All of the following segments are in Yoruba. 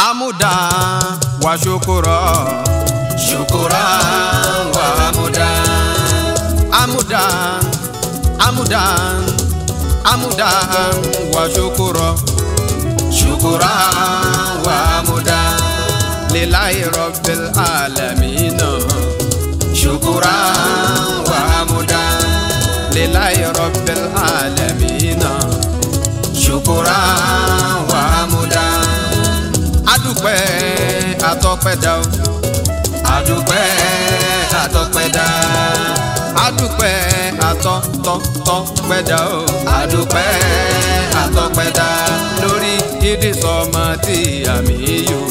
amuda wa shukura, shukura wa amuda, amuda, amuda, amuda wa shukura, shukura wa amuda, lillahi rabbil alamin, shukura wa amuda, lillahi rabbil alamin, shukura wa amuda. Adúpẹ́ àtọpẹ́dá o, adúpẹ́ àtọpẹ́dá, adúpẹ́ àtọpẹ́dá o, adúpẹ́ àtọpẹ́dá lórí Idris ọmọ tí àmì yò,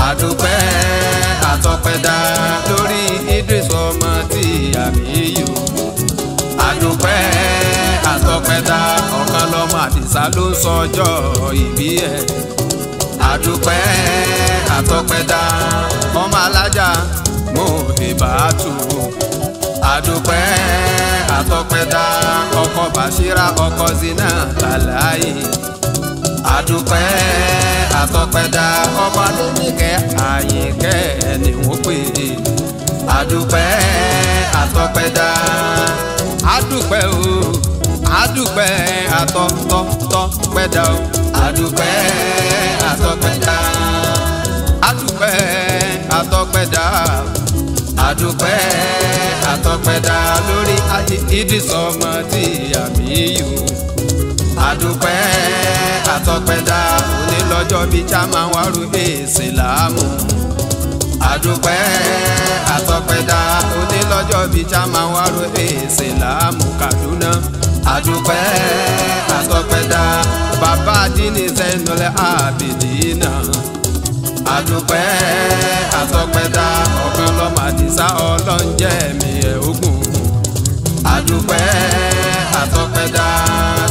adúpẹ́ àtọpẹ́dá lórí Idris ọmọ tí àmì yò, adúpẹ́ àtọpẹ́dá ọ̀kan lọ́mọ Àdìsá ló ń sọjọ́ ìbí ẹ̀. Adúpẹ́ àtọpẹ́dá ọmọ alájà mo ìbátú, adúpẹ́ àtọpẹ́dá ọkọ Bàṣírà ọkọ Zina Tàláyé, adúpẹ́ àtọpẹ́dá ọmọ Adéníkẹ́ Àyìnkẹ́ ni wọ́n pè é, adúpẹ́ àtọpẹ́dá, adúpẹ́ o, adúpẹ́ àtọpẹ́dá o, adúpẹ́ àtọpẹ́dá, adúpẹ́ àtọpẹ́dá, adúpẹ́ àtọpẹ́dá lórí Idris ọmọ tí àmì yò, adúpẹ́ àtọpẹ́dá òní lọ́jọ́ bíi chairman wàrú ìsìlámù, adúpẹ́ àtọpẹ́dá òní lọ́jọ́ bíi chairman wàrú ìsìlámù Kaduna, adúpẹ́ àtọpẹ́dá bàbá àdínní Zainul Abidina, adúpẹ́ àtọpẹ́dá ọ̀kan lọ́mọ Àdìsá ọlọ́njẹ́ mi ẹ̀ ogun, adúpẹ́ àtọpẹ́dá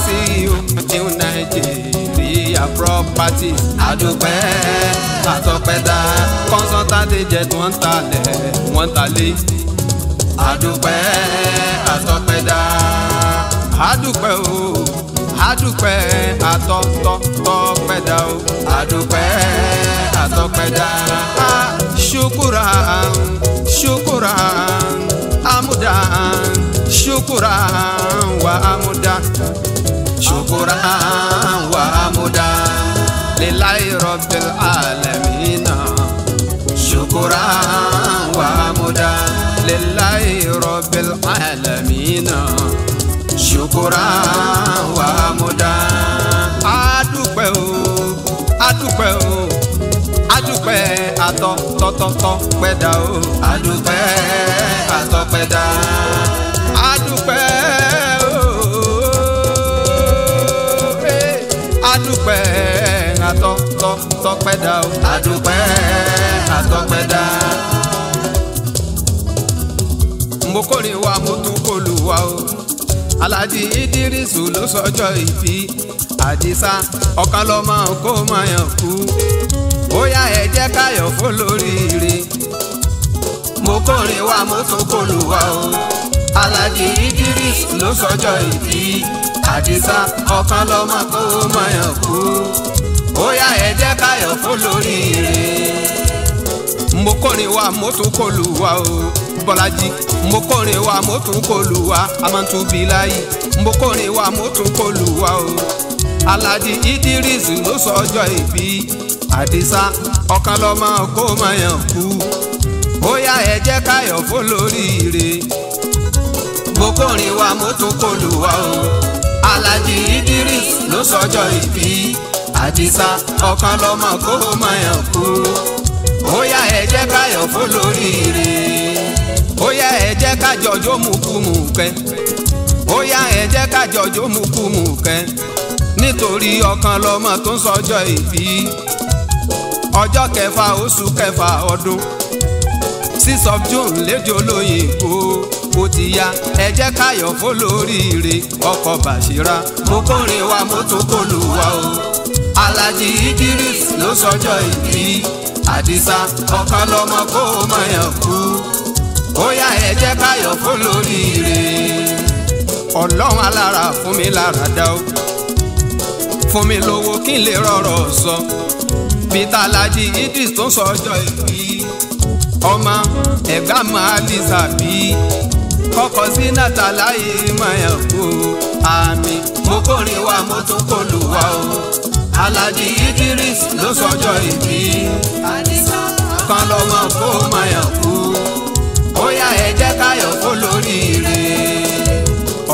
CEO New Nigeria Properties, adúpẹ́ àtọpẹ́dá consultant agent wọ́n talẹ̀ wọ́n talé, adúpẹ́ àtọpẹ́dá, adúpẹ́ o, adúpẹ́ àtọpẹ́dá o, adúpẹ́ àtọpẹ́dá, ṣukura ṣukura amuda, ṣukura wa amuda, ṣukura wa amuda, lillahi rabbil alamin, ṣukura wa amuda, lillahi rabbil alamin, ṣukura wa amuda. Adúpẹ́ o, adúpẹ́ o, adúpẹ́ àtọpẹ́dá o, adúpẹ́ àtọpẹ́dá, adúpẹ́ o, adúpẹ́ àtọpẹ́dá o, adúpẹ́ àtọpẹ́dá. Mo kórìn wa mo tún kọlù wa o, Alhaji Idris ló sọjọ́ ìbí Àdìsá ọ̀kan lọ́mọ kó máa yàn kú, bóyá ẹ jẹ́ káyọ̀ fún lóríire. Mo kórìn wa mo tún kọlù wa o, Alhaji Idris ló sọjọ́ ìbí Àdìsá ọ̀kan lọ́mọ kó máa yàn kú, bóyá ẹ jẹ́ káyọ̀ fún lóríire. Mo kórìn wa mo tún kọlù wa o, Bọ́lájí mo kórìn wa mo tún kọlù wa, Amantubilayi mo kórìn wa mo tún kọlù wa o, Alhaji Idris ló sọjọ́ ìbí Àdìsá ọ̀kan lọ́mọ kó máa yàn kú, bóyá ẹ jẹ́ káyọ̀ fún lóríire. Mo kórìn wa mo tún kọlù wa o, Alhaji Idris ló sọjọ́ ìbí Àdìsá ọ̀kan lọ́mọ kó máa yàn kú, bóyá ẹ jẹ́ káyọ̀ fún lóríire. Bóyá ẹ jẹ́ ká jọjọ́ mùkúmùkẹ́, bóyá ẹ jẹ́ ká jọjọ́ mùkúmùkẹ́, nítorí ọ̀kan lọ́mọ tó ń sọjọ́ ìbí ọjọ́ kẹfà oṣù kẹfà ọdún 6 of June lédè olóyìnbó, ó ti yá ẹ jẹ́ káyọ̀ fún lóríire ọkọ Bàṣírà. Mo kórìn wa mo tún kọlù wa o, Alhaji Idris ló sọjọ́ ìbí Àdìsá ọ̀kan lọ́mọ kó máa yàn kú, bóyá ẹ jẹ́ káyọ̀ fún lóríire. Ọlọ́run alára fún mi lára dá o, fún mi lówó kí n lè rọrọ̀ sọ, bíta Alhaji Idris tó sọjọ́ ìbí ọmọ ẹ̀gbá máa lè sàbí kọ́kọ́ sí nàtàlá yìí máa yàn kó àmì mo kórè wa mo tún kó lù wá o Alhaji Idris ló sọjọ́ ìbí kan lọ́mọ kó máa yàn kú ó yá ẹ jẹ́ káyọ̀ kó lóríire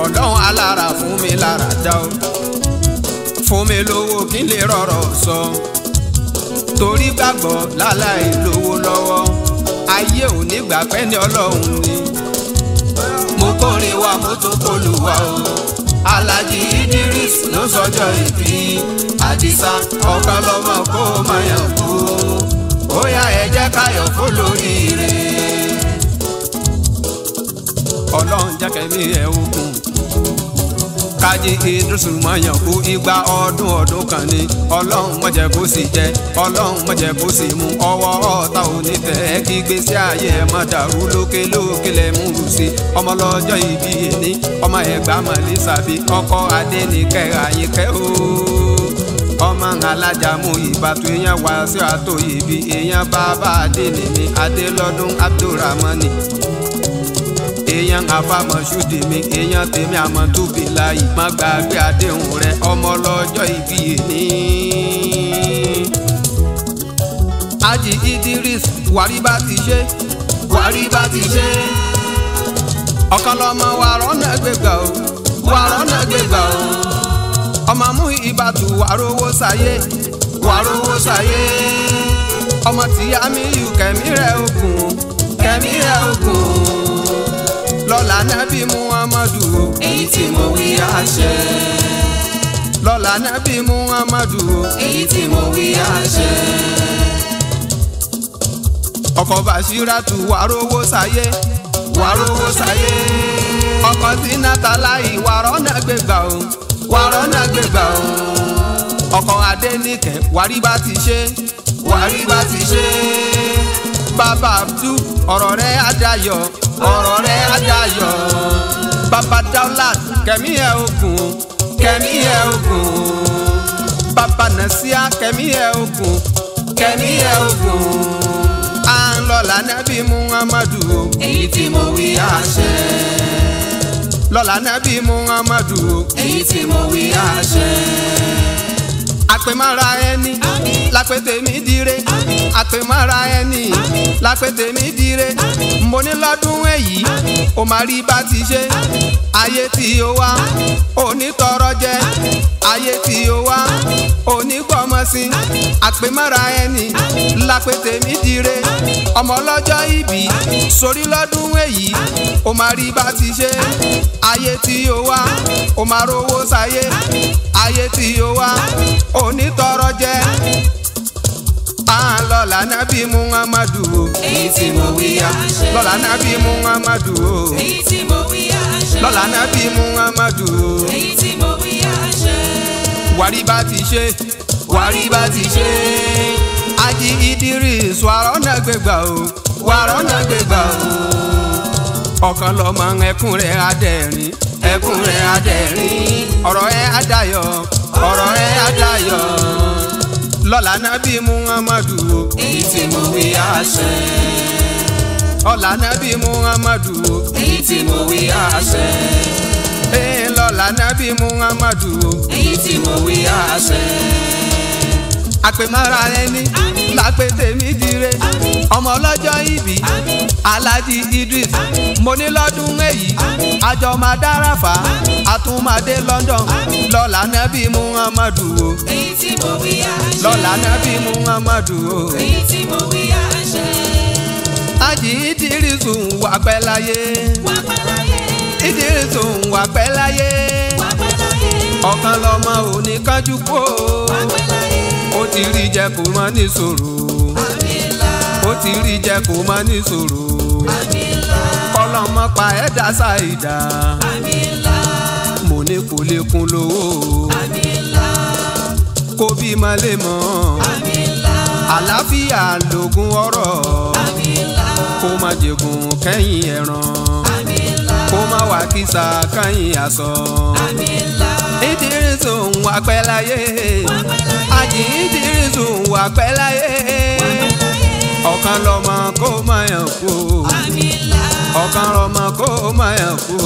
ọlọ́run alára fún mi lára dá o fún mi lówó kí n lè rọrọ̀ sọ torí gbàgbọ́ láláì lówó lọ́wọ́ ayé ò ní gbà pẹ́ ní ọlọ́run ni mo kórè wa mo tún kó lù wá o Alhaji Idris ló sọjọ́ ìbí Àdìsá ọ̀kan lọ́mọ kó máa yàn kú ó yá ẹ jẹ́ káyọ̀ kó lóríire ọlọ́run jẹ́ kẹ́mi ẹ̀ ogun Kájí Idris máa yàn kú igba ọdún kan ni ọlọ́run má jẹ́ kó sì jẹ ọlọ́run má jẹ́ kó sì mú ọwọ́ ọ̀tá òní tẹ̀ kí gbèsè ayé ẹ̀ má dàrú lókè lẹ̀ mú rù sí ọmọ lọ́jọ́ ìbí ẹni ọmọ ẹ̀gbá màlẹ́ sàbí ọkọ Adéníkẹ́ Àyìnkẹ́ o ọmọ alájà mú ìbátú èèyàn wá sí àtòyè bí èèyàn bàbá Adénímí Adélọ́dún Abdulrahmani èèyàn àfàmọ̀ṣúdì mi èèyàn tèmi àmọ̀túbí láyì má gbàgbé àdéhùn rẹ ọmọ lọ́jọ́ ìbí ẹni. Alhaji Idris wàrí bá ti ṣe ọ̀kan lọ́mọ wa rọ́nà gbégbá o ọmọ mú ìbátú wàrówó sáyé ọmọ tí Àmíyù kẹ̀mí rẹ̀ ògùn lọ́la nábì Muhammadu èyí tí mo wí àṣẹ. lọ́la nábì Muhammadu èyí tí mo wí àṣẹ. ọkọ Bàṣírátù wàrówó sáyé ọkọ tí Nàtàláì wàrọ́nà gbégbá o ọkọ Adéníkẹ́ wàrí bá ti ṣe bàbá Abdul ọ̀rọ̀ rẹ̀ adayọ̀ bàbá Daulat kẹ̀mí ẹ̀ ogun bàbá Nàsíà kẹ̀mí ẹ̀ ogun à ń lọ́la nábì Muhammadu èyí tí mo wí àṣẹ. lọ́la nábì Muhammadu èyí tí mo wí àṣẹ. àpèmára ẹni lápẹ́ tèmi dire àpèmára ẹni lápẹ́ tèmi dire mo ní lọ́dún èyí ó máa rí bá ti ṣe ayé tí ó wá onítọrọ jẹ ayé tí ó wá onígbọmọ sí àpèmára ẹni lápẹ́ tèmi dire ọmọ lọ́jọ́ ìbí sórí lọ́dún èyí ó máa rí bá ti ṣe ayé tí ó wá ó máa rówó sáyé ayé tí ó wá onítọrọ jẹ lọ́la nábì Muhammadu èyí tí mo wí àṣẹ. lọ́la nábì Muhammadu èyí tí mo wí àṣẹ. lọ́la nábì Muhammadu èyí tí mo wí àṣẹ. wàrí bá ti ṣe Alhaji Idris wàrọ́nà gbégbá o ọ̀kan lọ́mọ ẹkún rẹ̀ adẹ́rìn ọ̀rọ̀ ẹ̀ adayọ̀ lọ́la nábì Muhammadu èyí tí mo wí àṣẹ. ọ̀la nábì Muhammadu èyí tí mo wí àṣẹ. lọ́la nábì Muhammadu èyí tí mo wí àṣẹ. àpèmára ẹni lápẹ́ tèmi dire ọmọ ọlọ́jọ́ ìbí Alhaji Idris mo ní lọ́dún èyí àjọ máa dáráfà àtúmọ̀dé London lọ́la nábì Muhammadu èyí tí mo wí àṣẹ. lọ́la nábì Muhammadu èyí tí mo wí àṣẹ. Alhaji Idris wà pẹ́ láyé Idris wà pẹ́ láyé ọ̀kan lọ́mọ òní kánjú kó ó ti rí jẹ kó má ní ṣòro ó ti rí jẹ kó má ní ṣòro kọlọmọ pa ẹ̀dá ṣàìdá mo ní kò lè kún lówó kó bí má lè mọ àlàáfíà lògùn ọrọ̀ kó má jẹ̀gùn kẹ́yìn ẹran kó ọmọ wa kìsà kẹ́yìn aṣọ. Ìdírísù ń wà pẹ́ láyé. Àjì Ìdírísù ń wà pẹ́ láyé. Ọ̀kan lọ́mọ kó máa yàn kú. Ọ̀kan lọ́mọ kó máa yàn kú.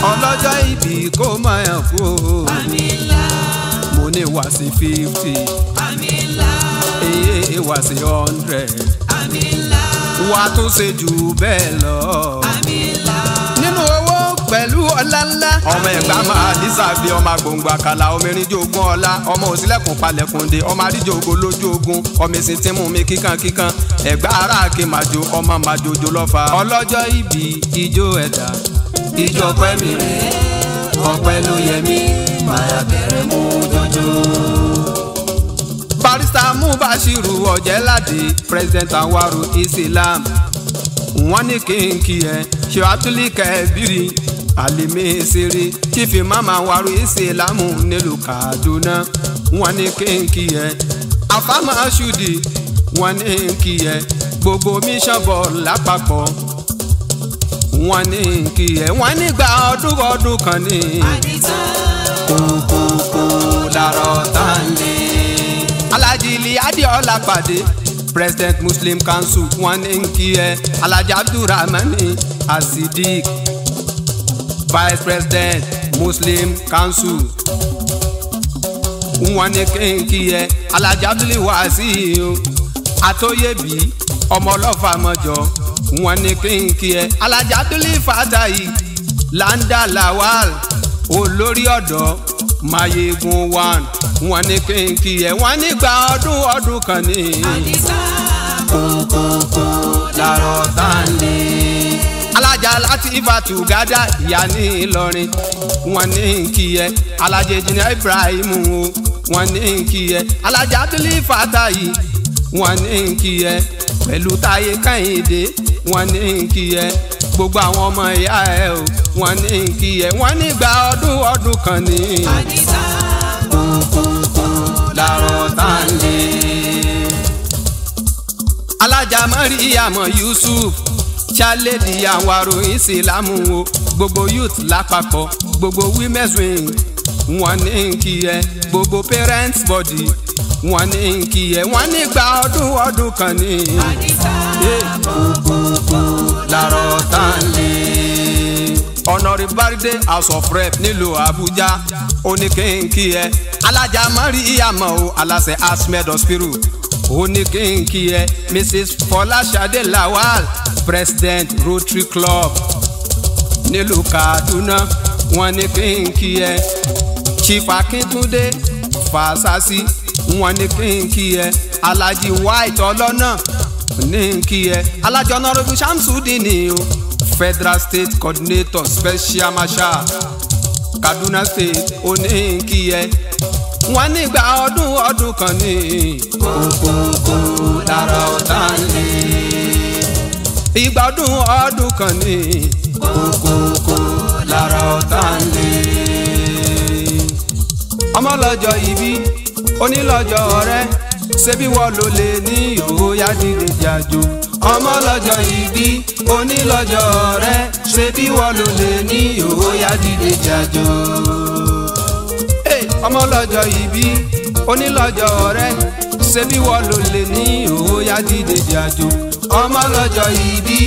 Ọlọ́jọ́ ìbí kó máa yàn kú. Mo ní wá sí 50. Èyí wá sí 100. Wà tún ṣe jù bẹ́ẹ̀ lọ. Nínú owó pẹ̀lú ọlá ńlá. Ọmọ Ẹ̀gbá máa dísàbí ọmọ agbóngbò àkàlà ọmọ erinjó ogún ọlá. Ọmọ òsínlẹ̀kùn palẹ̀kùndé ọmọ àríjó ogo lójú ogun. Ọmọ ìsìn tí mú mi kíkankíkan. Ẹ̀gbá ara àkè màjò ọmọ màjòjò lọ́fà. Ọlọ́jọ́ ìbí ijó ẹ̀dá. Ijó ọpẹ́ mi rè é. Ọpẹ́ ló yẹ mí. Máa bẹ̀rẹ̀ mú jọjọ. Barrister Mubashiru Ọ̀jẹ̀ládé President Anwaru Islam. Wọ́n ní kínkì ẹ̀ ṣe Abdul Kabiri Alimesere Chief Imam Anwaru Islam nílùú Kaduna. Wọ́n ní kínkì ẹ̀ Afama Shudi. Wọ́n ní kínkì ẹ̀ gbogbo mission ball lápapọ̀. Wọ́n ní kínkì ẹ̀ wọ́n nígbà ọdún kan ní. Kókókó làrọ̀ tán lé. Alhaji Iliadi Ọlápàdé President Muslim Council. Wọ́n ní kí ẹ Alhaji Abdulrahmani Asidik Vice President Muslim Council. Wọ́n ní kí ẹ Alhaji Abdulwasiu Atoyebi ọmọ ọlọ́fà mọ́jọ. Wọ́n ní kí ẹ Alhaji Abdulfatahi Landa Lawal olórí ọ̀dọ́ Mayegun 1. Wọ́n ní kínkì ẹ̀ wọ́n nígbà ọdún kan ní. Kókókó làrọ̀ tán lé. Alájà Latifatu Gada ìyá ní Ìlọrin. Wọ́n ní kí ẹ Alájà Ejina Ibrahim o. Wọ́n ní kí ẹ Alájà Abdulfatahi. Wọ́n ní kí ẹ pẹ̀lú Táyé Kẹ́hìndé. Wọ́n ní kí ẹ gbogbo àwọn ọmọ ìyá ẹ o. Wọ́n ní kí ẹ wọ́n nígbà ọdún kan ní. Kókókó làrọ̀ tán lé. Alájà Mariam Yusuf Chaledi Anwaru Islam o. Gbogbo youth lápapọ̀ gbogbo women's wing. Wọ́n ní kí ẹ gbogbo parents body. Wọ́n ní kí ẹ wọ́n nígbà ọdún kan ní. Kókókó làrọ̀ tán lé. Honorable Barde House of Rep nílùú Abuja. Oníkínkí ẹ Alájà Mariam o aláṣẹ Asmed Hospital. Oníkínkí ẹ Mrs. Fọláṣadé Lawal President Rotary Club nílùú Kaduna. Wọ́n ní kínkí ẹ Chief Akíntúndé Fásásí. Wọ́n ní kínkí ẹ Alhaji White Ọlọ́nà. Ní kí ẹ Alhaji Honorable Shamsudini o Federal State Coordinator Special Marshal Kaduna State. Oníkí ẹ wọ́n nígbà ọdún kan ní. Kókókó làrọ̀ tán lé. Ìgbà ọdún kan ní. Kókókó làrọ̀ tán lé. Ọmọ lọ́jọ́ ìbí onílọ́jọ́ ọ̀rẹ́ ṣebí wọ́n ló lè ní òòyà dìde jàjò. Ọmọ lọ́jọ́ ìbí onílọ́jọ́ ọ̀rẹ́ ṣebí wọ́n ló lè ní òòyà dìde jàjò. Ọmọ lọ́jọ́ ìbí onílọ́jọ́ ọ̀rẹ́ ṣebí wọ́n ló lè ní òòyà dìde jàjò. Ọmọ lọ́jọ́ ìbí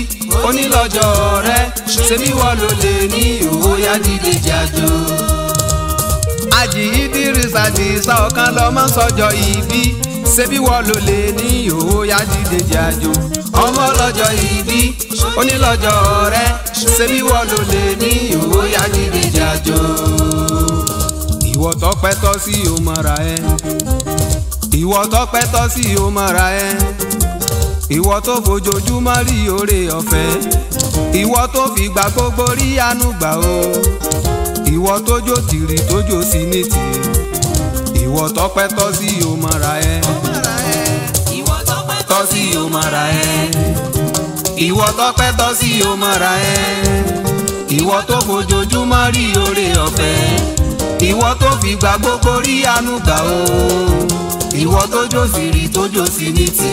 onílọ́jọ́ ọ̀rẹ́ ṣebí wọ́n ló lè ní òòyà dìde jàjò. Àjì Idris Àdìsá ọ̀kan lọ́mọ sọ́jọ́ ìbí ṣebí wọ́n ló lè ní òòyà dìde jàjò. Ọmọ lọ́jọ́ ìbí onílọ́jọ́ ọ̀rẹ́ ṣebí wọ́n ló lè ní òòyà dìde jàjò. Ìwọ tọ́pẹ́ tọ́ sí o mọ́ra ẹ. Ìwọ tọ́pẹ́ tọ́ sí o mọ́ra ẹ. Ìwọ tó fojoojúmọ́ rí oore ọ̀fẹ́. Ìwọ tó fìgbà gbogbo rí àánú gbà o. Ìwọ tójó tìrì tójó sí ní tì. Ìwọ tọ́pẹ́ tọ́ sí o mọ́ra ẹ. Ìwọ tọ́pẹ́ tọ́ sí o mọ́ra ẹ. Ìwọ tọ́pẹ́ tọ́ sí o mọ́ra ẹ. Ìwọ tó fojoojúmọ́ rí oore ọ̀fẹ́. Ìwọ tó fìgbà gbogbo rí àánú gbà o. Ìwọ tójó tìrì tójó sí ní tì.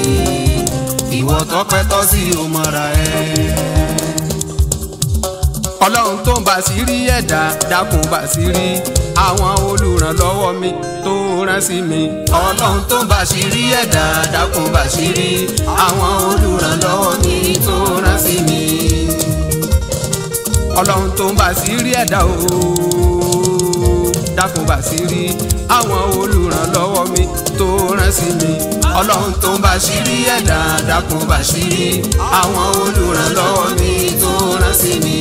Ìwọ tọ́pẹ́ tọ́ sí o mọ́ra ẹ. ọlọ́run tó ń bàṣírí ẹ̀dá dákun bàṣírí àwọn olùrànlọ́wọ́ mi tó rán sí mi. ọlọ́run tó ń bàṣírí ẹ̀dá dákun bàṣírí àwọn olùrànlọ́wọ́ mi tó rán sí mi. ọlọ́run tó ń bàṣírí ẹ̀dá o dákun bàṣírí àwọn olùrànlọ́wọ́ mi tó rán sí mi. ọlọ́run tó ń bàṣírí ẹ̀dá dákun bàṣírí àwọn olùrànlọ́wọ́ mi tó rán sí mi.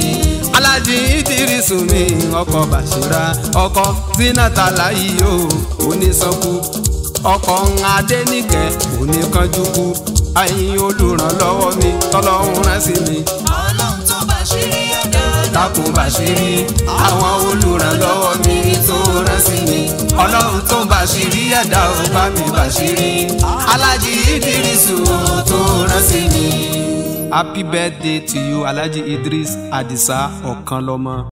Aláàjì Ìdírísù mi ọkọ Bàṣírà ọkọ Zínátàláyì o onísọkú ọkọ Adéníkẹ́ oníkanjúkú ẹ̀yin olùrànlọ́wọ́ mi tọ́lọ́run rán sí mi. ọlọ́run tó bàṣírí ẹ̀dá dákun bàṣírí àwọn olùrànlọ́wọ́ mi tó rán sí mi. ọlọ́run tó bàṣírí ẹ̀dá ò bá mi bàṣírí Aláàjì Ìdírísù tó rán sí mi. Happy birthday to you, Alhaji Idris Adisa Okanloma.